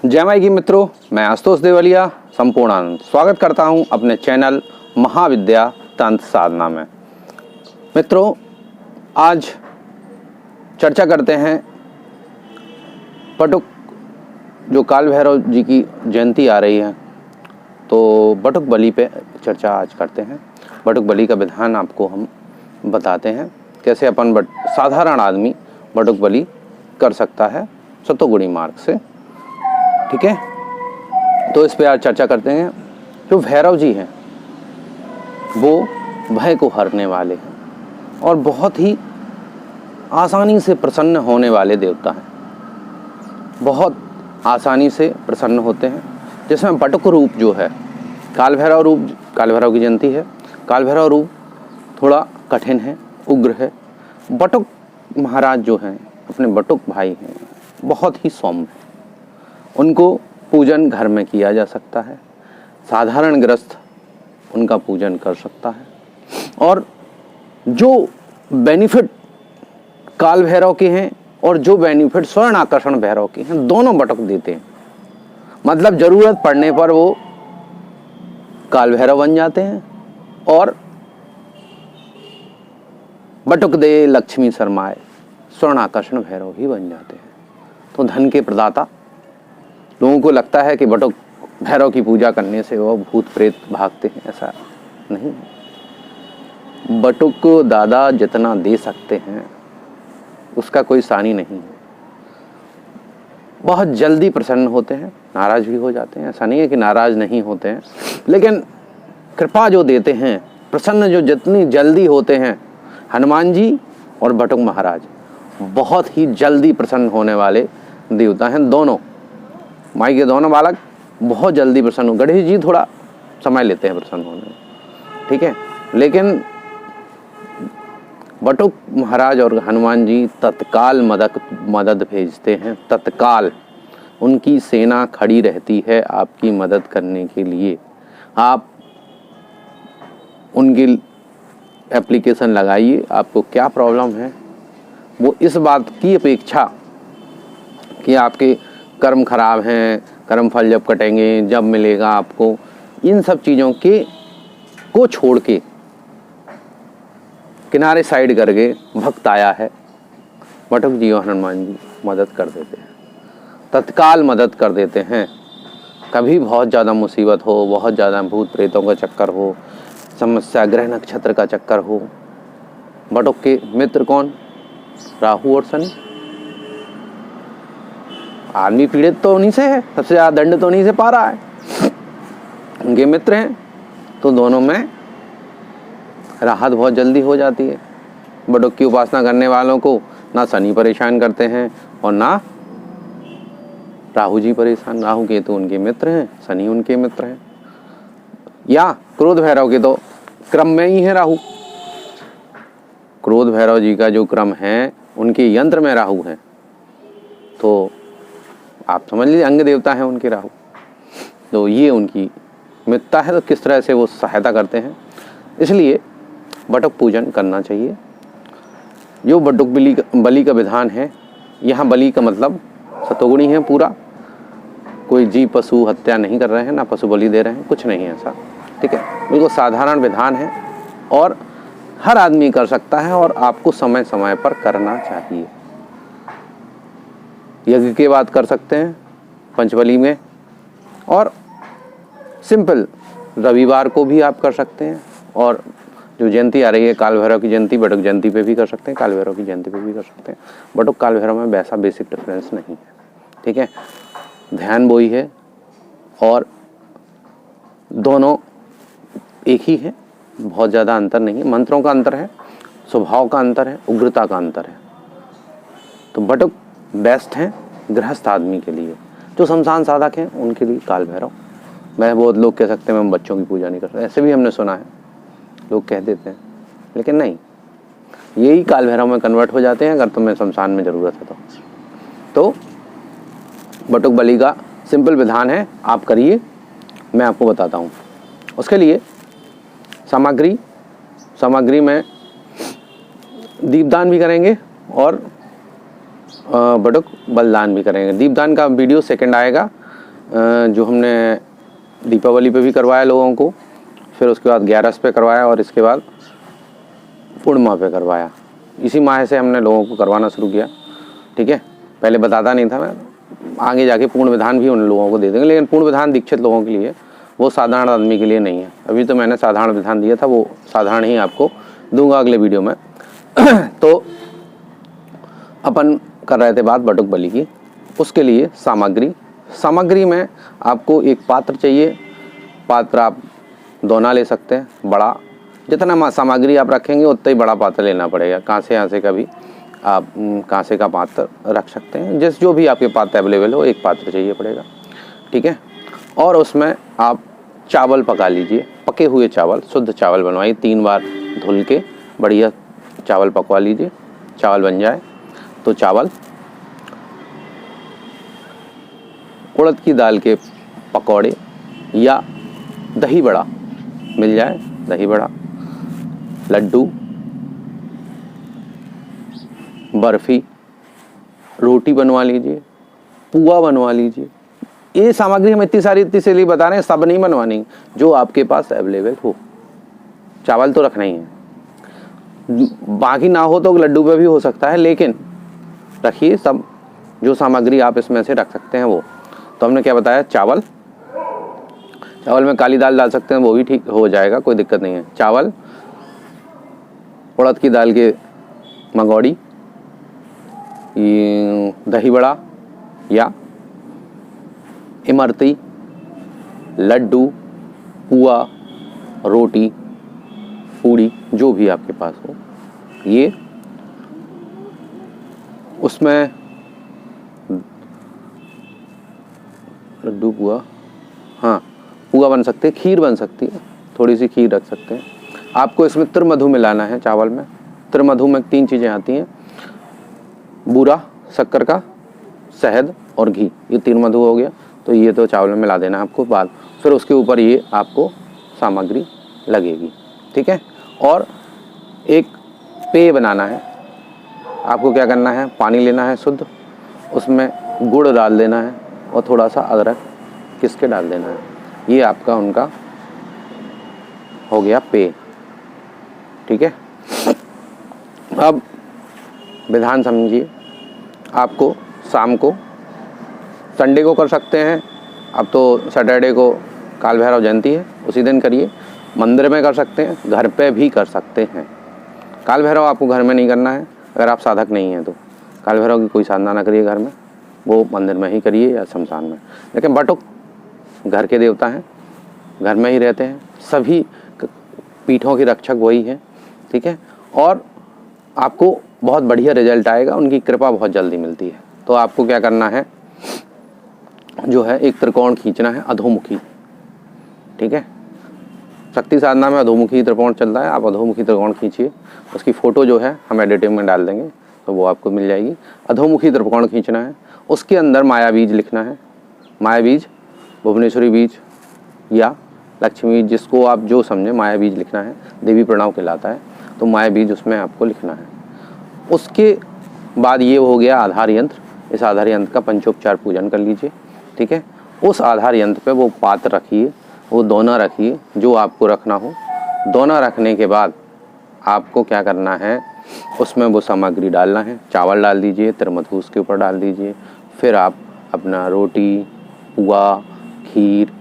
जय माई की मित्रों, मैं आशुतोष देवलिया संपूर्णानंद स्वागत करता हूं अपने चैनल महाविद्या तंत्र साधना में। मित्रों, आज चर्चा करते हैं बटुक, जो काल भैरव जी की जयंती आ रही है, तो बटुक बलि पे चर्चा आज करते हैं। बटुक बलि का विधान आपको हम बताते हैं, कैसे अपन साधारण आदमी बटुक बलि कर सकता है सतोगुणी मार्ग से। ठीक है, तो इस पे आज चर्चा करते हैं। जो भैरव जी हैं वो भय को हरने वाले हैं और बहुत ही आसानी से प्रसन्न होने वाले देवता हैं। बहुत आसानी से प्रसन्न होते हैं, जिसमें बटुक रूप जो है काल भैरव रूप, काल भैरव की जयंती है। काल भैरव रूप थोड़ा कठिन है, उग्र है। बटुक महाराज जो हैं, अपने बटुक भाई हैं, बहुत ही सौम्य है। उनको पूजन घर में किया जा सकता है, साधारण गृहस्थ उनका पूजन कर सकता है। और जो बेनिफिट काल भैरव के हैं और जो बेनिफिट स्वर्ण आकर्षण भैरव के हैं, दोनों बटुक देते हैं। मतलब जरूरत पड़ने पर वो काल भैरव बन जाते हैं और बटुक दे लक्ष्मी शर्माए स्वर्ण आकर्षण भैरव ही बन जाते हैं। तो धन के प्रदाता। लोगों को लगता है कि बटुक भैरव की पूजा करने से वो भूत प्रेत भागते हैं, ऐसा नहीं है। बटुक दादा जितना दे सकते हैं उसका कोई सानी नहीं है। बहुत जल्दी प्रसन्न होते हैं, नाराज भी हो जाते हैं, ऐसा नहीं है कि नाराज नहीं होते हैं, लेकिन कृपा जो देते हैं, प्रसन्न जो जितनी जल्दी होते हैं, हनुमान जी और बटुक महाराज बहुत ही जल्दी प्रसन्न होने वाले देवता हैं। दोनों माई के दोनों बालक बहुत जल्दी प्रसन्न हो। गणेश जी थोड़ा समय लेते हैं प्रसन्न होने में, ठीक है, लेकिन बटुक महाराज और हनुमान जी तत्काल मदद भेजते हैं। तत्काल उनकी सेना खड़ी रहती है आपकी मदद करने के लिए। आप उनकी एप्लीकेशन लगाइए, आपको क्या प्रॉब्लम है, वो इस बात की अपेक्षा कि आपके कर्म खराब हैं, कर्म फल जब कटेंगे, जब मिलेगा आपको, इन सब चीज़ों को छोड़ के किनारे साइड करके भक्त आया है। बटुक जी और हनुमान जी मदद कर देते हैं, तत्काल मदद कर देते हैं। कभी बहुत ज़्यादा मुसीबत हो, बहुत ज़्यादा भूत प्रेतों का चक्कर हो, समस्या ग्रह नक्षत्र का चक्कर हो, बटुक के मित्र कौन? राहु और शनि। आदमी पीड़ित तो उन्हीं से है, सबसे ज़्यादा दंड तो उन्हीं से पा रहा है, उनके मित्र हैं, तो दोनों में राहत बहुत जल्दी हो जाती है। बटुक की उपासना करने वालों को ना शनि परेशान करते हैं और ना राहु जी परेशान। राहु के तो उनके मित्र हैं, शनि उनके मित्र हैं। या क्रोध भैरव के तो क्रम में ही है राहु। क्रोध भैरव जी का जो क्रम है, उनके यंत्र में राहु है, तो आप समझ लीजिए अंग देवता है उनके राहु। तो ये उनकी मित्रता है, तो किस तरह से वो सहायता करते हैं। इसलिए बटुक पूजन करना चाहिए। जो बटुक बलि का विधान है, यहाँ बलि का मतलब सतोगुणी है पूरा। कोई जीव पशु हत्या नहीं कर रहे हैं, ना पशु बलि दे रहे हैं, कुछ नहीं है ऐसा। ठीक है, बिल्कुल साधारण विधान है और हर आदमी कर सकता है और आपको समय समय पर करना चाहिए। यज्ञ के बाद कर सकते हैं पंचबली में, और सिंपल रविवार को भी आप कर सकते हैं। और जो जयंती आ रही है काल भैरव की जयंती, बटुक जयंती पे भी कर सकते हैं, काल भैरव की जयंती पे भी कर सकते हैं। बटुक काल भैरव में वैसा बेसिक डिफरेंस नहीं है, ठीक है। ध्यान वही है और दोनों एक ही है, बहुत ज़्यादा अंतर नहीं है। मंत्रों का अंतर है, स्वभाव का अंतर है, उग्रता का अंतर है। तो बटुक बेस्ट हैं गृहस्थ आदमी के लिए। जो शमशान साधक हैं उनके लिए काल भैरव। मैं बहुत लोग कह सकते हैं मैं बच्चों की पूजा नहीं कर सकता, ऐसे भी हमने सुना है, लोग कह देते हैं, लेकिन नहीं, यही काल भैरव में कन्वर्ट हो जाते हैं अगर तुम्हें शमशान में ज़रूरत है तो बटुक बलि का सिंपल विधान है, आप करिए, मैं आपको बताता हूँ। उसके लिए सामग्री में दीपदान भी करेंगे और बटुक बलिदान भी करेंगे। दीपदान का वीडियो सेकंड आएगा, जो हमने दीपावली पे भी करवाया लोगों को, फिर उसके बाद 11 पे करवाया और इसके बाद पूर्णिमा पे करवाया। इसी माह से हमने लोगों को करवाना शुरू किया। ठीक है, पहले बताता नहीं था मैं, आगे जाके पूर्ण विधान भी उन लोगों को दे देंगे, लेकिन पूर्ण विधान दीक्षित लोगों के लिए, वो साधारण आदमी के लिए नहीं है। अभी तो मैंने साधारण विधान दिया था, वो साधारण ही आपको दूंगा अगले वीडियो में। तो अपन कर रहे थे बात बटुक बलि की। उसके लिए सामग्री में आपको एक पात्र चाहिए। पात्र आप दोना ले सकते हैं, बड़ा, जितना सामग्री आप रखेंगे उतना ही बड़ा पात्र लेना पड़ेगा। कांसे का भी आप कांसे का पात्र रख सकते हैं, जो भी आपके पात्र अवेलेबल हो, एक पात्र चाहिए पड़ेगा। ठीक है, और उसमें आप चावल पका लीजिए, पके हुए चावल, शुद्ध चावल बनवाइए, 3 बार धुल के बढ़िया चावल पकवा लीजिए। चावल बन जाए तो चावल उड़द की दाल के पकौड़े या दही बड़ा मिल जाए, दही बड़ा, लड्डू, बर्फी, रोटी बनवा लीजिए, पुआ बनवा लीजिए। ये सामग्री हम इतनी सारी इसलिए बता रहे हैं, सब नहीं बनवानी, जो आपके पास अवेलेबल हो। चावल तो रखना ही है, बाकी ना हो तो लड्डू पे भी हो सकता है, लेकिन रखिए सब, जो सामग्री आप इसमें से रख सकते हैं वो। तो हमने क्या बताया, चावल में काली दाल डाल सकते हैं, वो भी ठीक हो जाएगा, कोई दिक्कत नहीं है। चावल, उड़द की दाल के मंगौड़ी, दही बड़ा या इमरती, लड्डू, पुआ, रोटी, पूड़ी, जो भी आपके पास हो, ये उसमें लड्डू, पुआ, हाँ पुआ बन सकती है, खीर बन सकती है, थोड़ी सी खीर रख सकते हैं। आपको इसमें त्रिमधु मिलाना है चावल में। त्रिमधु में 3 चीज़ें आती हैं, बूरा शक्कर का, शहद और घी, ये 3 मधु हो गया। तो ये तो चावल में मिला देना आपको बाद, फिर उसके ऊपर ये आपको सामग्री लगेगी। ठीक है, और एक पेय बनाना है। आपको क्या करना है, पानी लेना है शुद्ध, उसमें गुड़ डाल देना है और थोड़ा सा अदरक घिस के डाल देना है। ये आपका उनका हो गया पेय। ठीक है, अब विधान समझिए। आपको शाम को, संडे को कर सकते हैं, अब तो सैटरडे को काल भैरव जयंती है, उसी दिन करिए। मंदिर में कर सकते हैं, घर पे भी कर सकते हैं। काल भैरव आपको घर में नहीं करना है, अगर आप साधक नहीं हैं तो काल भैरव की कोई साधना ना करिए घर में, वो मंदिर में ही करिए या शमशान में। लेकिन बटुक घर के देवता हैं, घर में ही रहते हैं, सभी पीठों के रक्षक वही हैं। ठीक है, और आपको बहुत बढ़िया रिजल्ट आएगा, उनकी कृपा बहुत जल्दी मिलती है। तो आपको क्या करना है, जो है एक त्रिकोण खींचना है अधोमुखी। ठीक है, शक्ति साधना में अधोमुखी त्रिकोण चल रहा है, आप अधोमुखी त्रिकोण खींचिए। उसकी फ़ोटो जो है हम एडिटिंग में डाल देंगे, तो वो आपको मिल जाएगी। अधोमुखी त्रिकोण खींचना है, उसके अंदर माया बीज लिखना है। माया बीज, भुवनेश्वरी बीज या लक्ष्मी बीज, जिसको आप जो समझे, माया बीज लिखना है। देवी प्रणव कहलाता है, तो माया बीज उसमें आपको लिखना है। उसके बाद ये हो गया आधार यंत्र। इस आधार यंत्र का पंचोपचार पूजन कर लीजिए। ठीक है, उस आधार यंत्र पे वो पात्र रखिए, वो दोना रखिए, जो आपको रखना हो। दोना रखने के बाद आपको क्या करना है, उसमें वो सामग्री डालना है। चावल डाल दीजिए, त्रिमधु उसके ऊपर डाल दीजिए। फिर आप अपना रोटी, पुआ, खीर,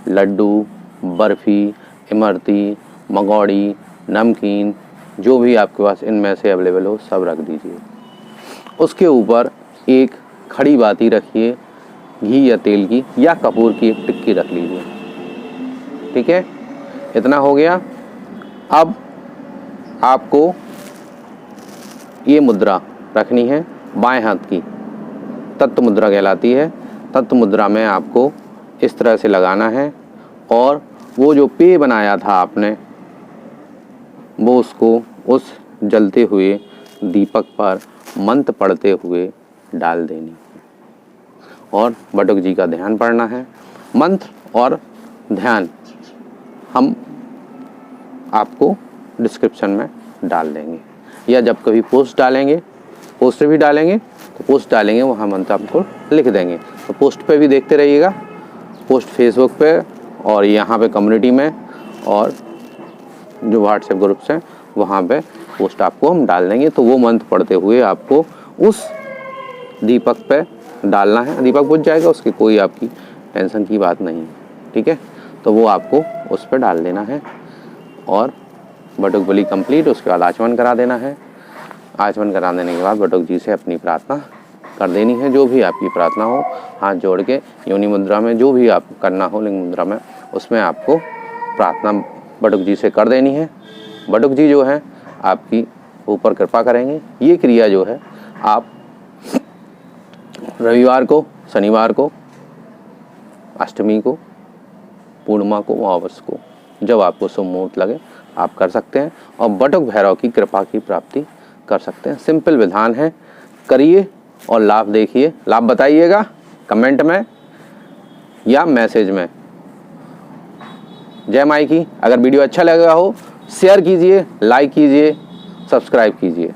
लड्डू, बर्फ़ी, इमरती, मंगौड़ी, नमकीन, जो भी आपके पास इनमें से अवेलेबल हो सब रख दीजिए। उसके ऊपर एक खड़ी बाती रखिए, घी या तेल की या कपूर की एक टिक्की रख लीजिए। ठीक है, इतना हो गया। अब आपको ये मुद्रा रखनी है बाएं हाथ की, तत्व मुद्रा कहलाती है। तत्व मुद्रा में आपको इस तरह से लगाना है और वो जो पेय बनाया था आपने, वो उसको उस जलते हुए दीपक पर मंत्र पढ़ते हुए डाल देनी है और बटुक जी का ध्यान पढ़ना है। मंत्र और ध्यान हम आपको डिस्क्रिप्शन में डाल देंगे, या जब कभी पोस्ट डालेंगे, पोस्ट भी डालेंगे तो पोस्ट डालेंगे, वहाँ मंत्र आपको लिख देंगे। तो पोस्ट पे भी देखते रहिएगा पोस्ट फेसबुक पे और यहाँ पे कम्युनिटी में और जो व्हाट्सएप ग्रुप्स हैं वहाँ पे पोस्ट आपको हम डाल देंगे। तो वो मंत्र पढ़ते हुए आपको उस दीपक पे डालना है, दीपक बुझ जाएगा, उसकी कोई आपकी टेंशन की बात नहीं, ठीक है। तो वो आपको उस पर डाल देना है और बटुक बलि कंप्लीट, उसके बाद आचमन करा देना है। आचमन करा देने के बाद बटुक जी से अपनी प्रार्थना कर देनी है, जो भी आपकी प्रार्थना हो, हाथ जोड़ के योनि मुद्रा में जो भी आप करना हो, लिंग मुद्रा में, उसमें आपको प्रार्थना बटुक जी से कर देनी है। बटुक जी जो है आपकी ऊपर कृपा करेंगे। ये क्रिया जो है आप रविवार को, शनिवार को, अष्टमी को, पूर्णिमा को, अमावस को, जब आपको शुभ मुहूर्त लगे आप कर सकते हैं और बटुक भैरव की कृपा की प्राप्ति कर सकते हैं। सिंपल विधान है, करिए और लाभ देखिए। लाभ बताइएगा कमेंट में या मैसेज में। जय माई की। अगर वीडियो अच्छा लगा हो शेयर कीजिए, लाइक कीजिए, सब्सक्राइब कीजिए।